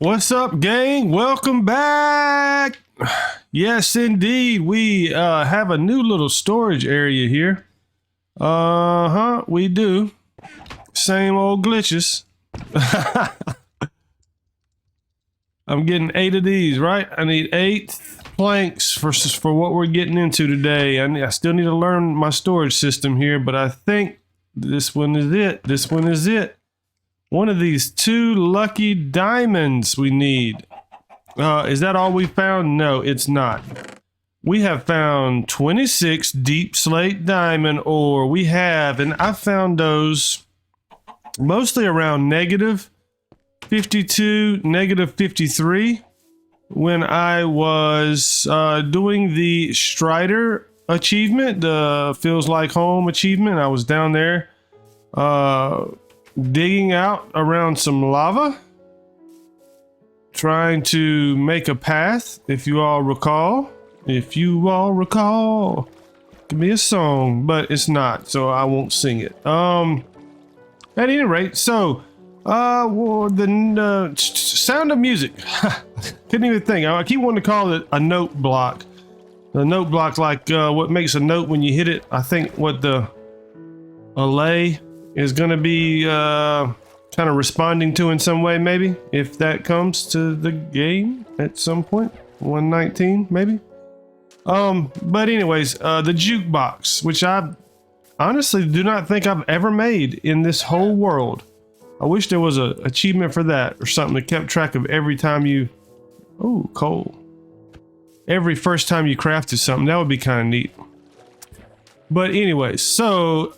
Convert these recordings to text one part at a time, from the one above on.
What's up, gang? Welcome back. Yes, indeed. We have a new little storage area here. We do. Same old glitches. I'm getting 8 of these, right? I need 8 planks for what we're getting into today. I still need to learn my storage system here, but I think this one is it. This one is it. One of these 2 lucky diamonds we need. Is that all we found? No, it's not. We have found 26 deep slate diamond ore. We have, and I found those mostly around negative 52, negative 53 when I was doing the Strider achievement, the Feels Like Home achievement. I was down there digging out around some lava, trying to make a path, if you all recall. If you all recall, give me a song, but it's not, so I won't sing it. At any rate, so the sound of music. Couldn't even think. I keep wanting to call it a note block. The note block, like what makes a note when you hit it. I think what the allay is going to be kind of responding to in some way, maybe, if that comes to the game at some point. 119 maybe. But anyways, the jukebox, which I honestly do not think I've ever made in this whole world. I wish there was a achievement for that, or something that kept track of every time you coal, every first time you crafted something. That would be kind of neat. But anyways, so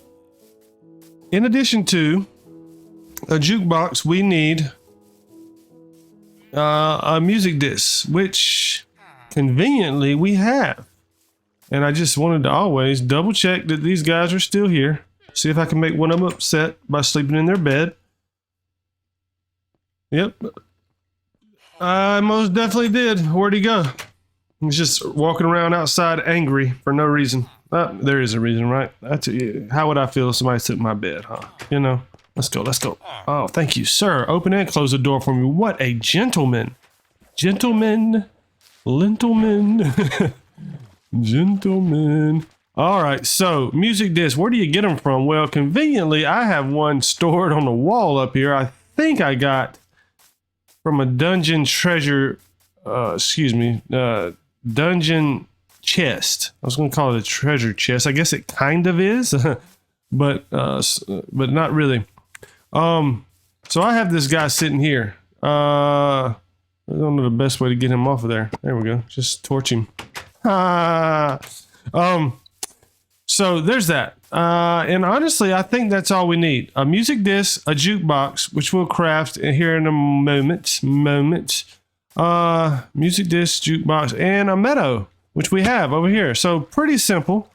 in addition to a jukebox, we need a music disc, which conveniently we have. And I just wanted to always double check that these guys are still here. See if I can make one of them upset by sleeping in their bed. Yep. I most definitely did. Where'd he go? He's just walking around outside angry for no reason. There is a reason, right? How would I feel if somebody took my bed, huh? You know? Let's go, let's go. Oh, thank you, sir. Open and close the door for me. What a gentleman. Gentleman. Gentleman. Gentleman. All right, so music disc. Where do you get them from? Well, conveniently, I have one stored on the wall up here. I think I got from a dungeon treasure, dungeon chest. I was going to call it a treasure chest. I guess it kind of is, but not really. So I have this guy sitting here. I don't know the best way to get him off of there. There we go. Just torch him. So there's that. And honestly, I think that's all we need. A music disc, a jukebox, which we'll craft here in a moment. Music disc, jukebox, and a meadow, which we have over here. So pretty simple.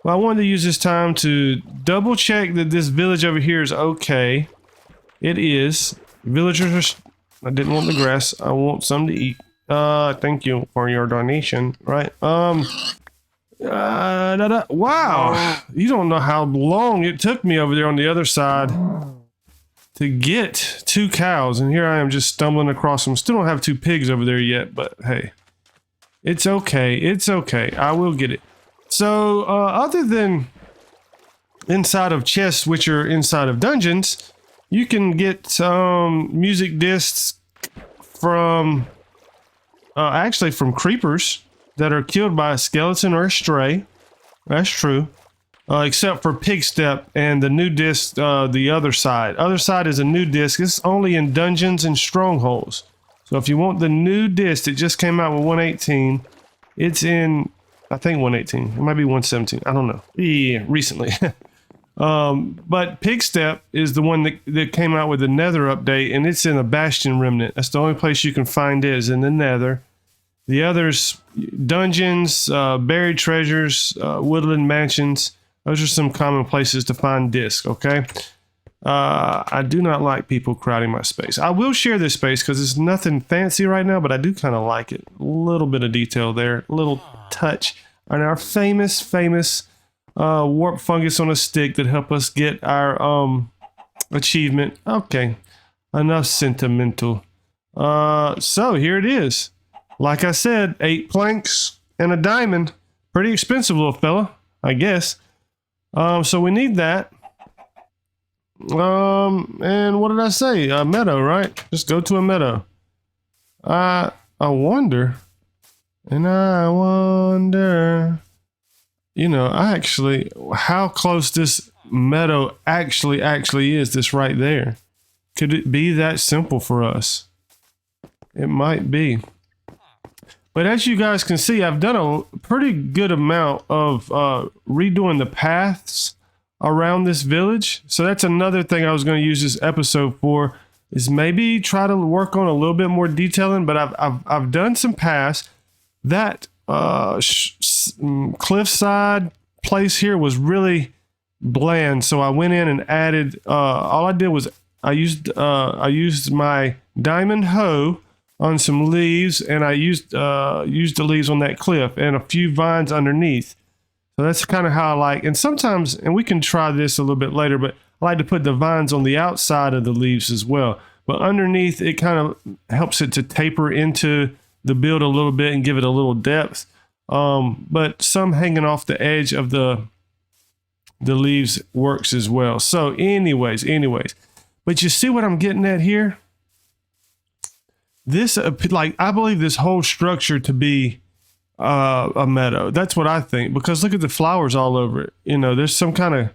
Well, I wanted to use this time to double check that this village over here is okay. It is. Villagers I didn't want the grass. I want some to eat. Thank you for your donation. Right. Wow. You don't know how long it took me over there on the other side to get 2 cows. And here I am just stumbling across them. Still don't have 2 pigs over there yet, but hey, it's okay. It's okay. I will get it. So, other than inside of chests, which are inside of dungeons, you can get music discs from, actually from creepers that are killed by a skeleton or a stray. That's true. Except for Pigstep and the new disc, the other side. Other side is a new disc. It's only in dungeons and strongholds. So if you want the new disc, it just came out with 118. It's in, I think 118. It might be 117. I don't know. Yeah, recently. But Pigstep is the one that came out with the Nether update, and it's in a Bastion Remnant. That's the only place you can find it, is in the Nether. The others, dungeons, buried treasures, woodland mansions. Those are some common places to find discs, okay? I do not like people crowding my space. I will share this space because it's nothing fancy right now, but I do kind of like it. A little bit of detail there, a little touch. And our famous warp fungus on a stick that help us get our achievement. Okay, enough sentimental. So here it is. Like I said, 8 planks and a diamond. Pretty expensive little fella, I guess. So we need that. And what did I say? A meadow, right? Just go to a meadow. I wonder. And I wonder, you know, how close this meadow actually is, this right there. Could it be that simple for us? It might be. But as you guys can see, I've done a pretty good amount of redoing the paths around this village. So that's another thing I was going to use this episode for, is maybe try to work on a little bit more detailing. But I've done some paths. That cliffside place here was really bland, so I went in and added. All I did was I used my diamond hoe on some leaves, and I used the leaves on that cliff and a few vines underneath. So that's kind of how I like. And sometimes, and we can try this a little bit later, but I like to put the vines on the outside of the leaves as well. But underneath, it kind of helps it to taper into the build a little bit and give it a little depth. But some hanging off the edge of the leaves works as well. So anyways, but you see what I'm getting at here? This, like, I believe this whole structure to be a meadow. That's what I think, because look at the flowers all over it. You know, there's some kind of,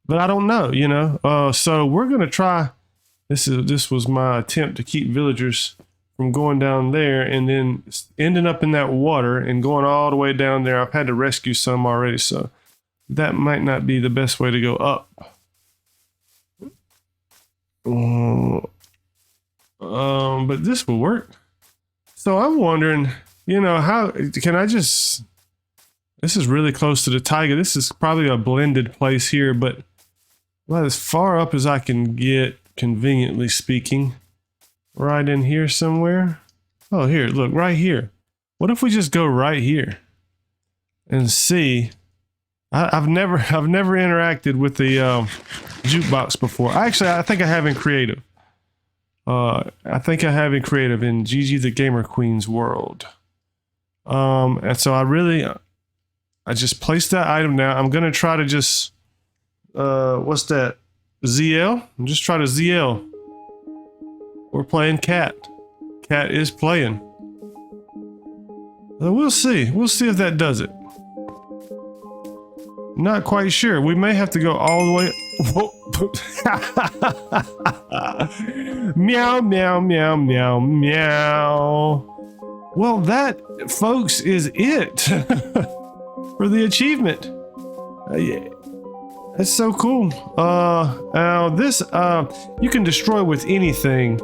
but I don't know, you know. So we're going to try, this was my attempt to keep villagers from going down there and then ending up in that water and going all the way down there. I've had to rescue some already, so that might not be the best way to go up. But this will work. So I'm wondering, you know, how can I just, this is really close to the taiga. This is probably a blended place here, but about as far up as I can get, conveniently speaking. Right in here somewhere. Oh, here, look, right here. What if we just go right here and see? I've never interacted with the jukebox before. Actually, I think I have in creative. I think I have in creative in Gigi the Gamer Queen's world. And so I just placed that item now. I'm gonna try to just what's that? ZL? I'm just trying to ZL. We're playing cat. Cat is playing. So we'll see. We'll see if that does it. Not quite sure. We may have to go all the way. Meow, meow, meow, meow, meow. Well, that, folks, is it for the achievement. Yeah. That's so cool. Now this, you can destroy with anything.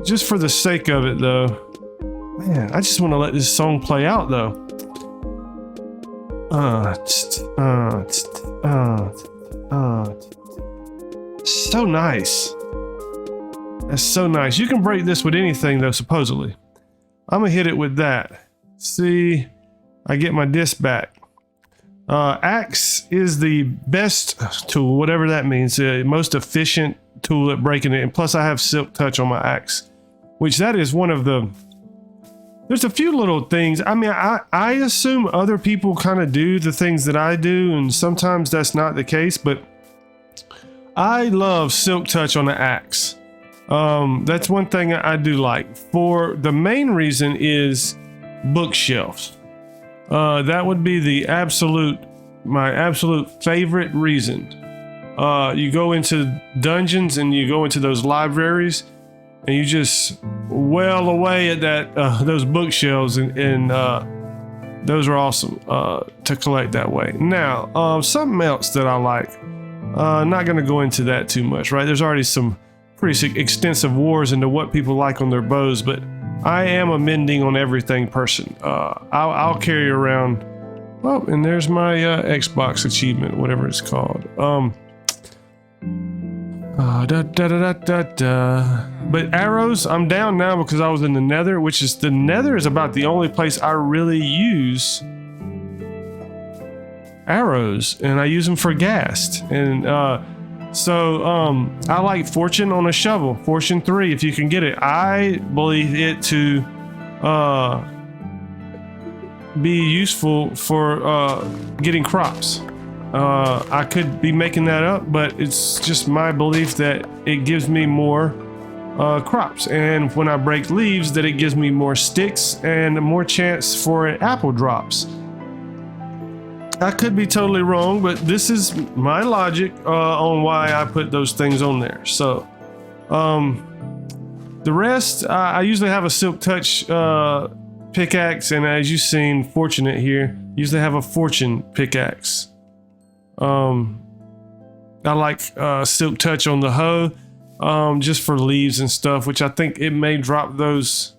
Just for the sake of it, though. Man, I just want to let this song play out, though. So nice. That's so nice. You can break this with anything, though, supposedly. I'm going to hit it with that. See, I get my disc back. Axe is the best tool, whatever that means. Most efficient tool at breaking it. And plus, I have Silk Touch on my axe. Which that is one of the, there's a few little things. I mean, I assume other people kind of do the things that I do, and sometimes that's not the case, but I love Silk Touch on the axe. That's one thing I do like. For the main reason is bookshelves. That would be my absolute favorite reason. You go into dungeons and you go into those libraries, and you just wail away at that those bookshelves, and those are awesome to collect that way. Now, something else that I like. Not going to go into that too much, right? There's already some pretty extensive wars into what people like on their bows, but I am a mending on everything person. I'll carry around. Oh, and there's my Xbox achievement, whatever it's called. But arrows, I'm down now because I was in the Nether, which is, the Nether is about the only place I really use arrows, and I use them for ghast. And So I like fortune on a shovel, fortune 3 if you can get it. I believe it to be useful for getting crops. I could be making that up, but it's just my belief that it gives me more crops, and when I break leaves, that it gives me more sticks and more chance for apple drops. I could be totally wrong, but this is my logic on why I put those things on there. So the rest, I usually have a silk touch pickaxe, and as you've seen, fortunate here, usually have a fortune pickaxe. I like silk touch on the hoe, just for leaves and stuff, which I think it may drop those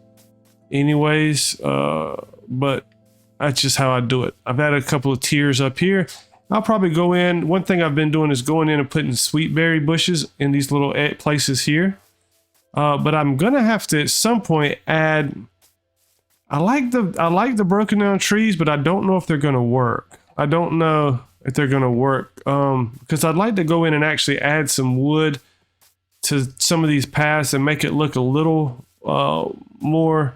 anyways, but that's just how I do it. I've had a couple of tiers up here. I'll probably go in. One thing I've been doing is going in and putting sweet berry bushes in these little places here. But I'm gonna have to at some point add. I like the broken down trees, but I don't know if they're gonna work. I don't know if they're gonna work because I'd like to go in and actually add some wood to some of these paths and make it look a little more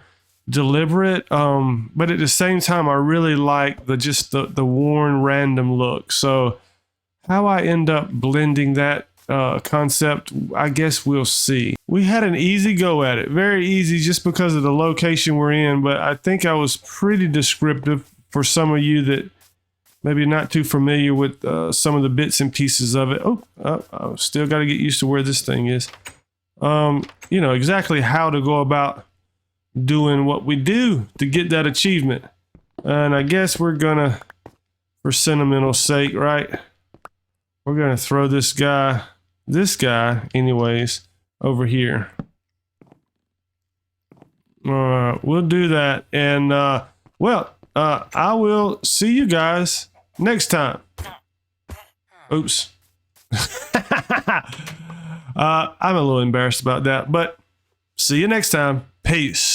deliberate, but at the same time I really like the worn random look. So how I end up blending that concept, I guess we'll see. We had an easy go at it, very easy, just because of the location we're in, but I think I was pretty descriptive for some of you that maybe not too familiar with some of the bits and pieces of it. Oh, still got to get used to where this thing is. You know exactly how to go about doing what we do to get that achievement. And I guess we're gonna, for sentimental sake, right, we're gonna throw this guy anyways over here. We'll do that, and I will see you guys next time. Oops. I'm a little embarrassed about that, but see you next time. Peace.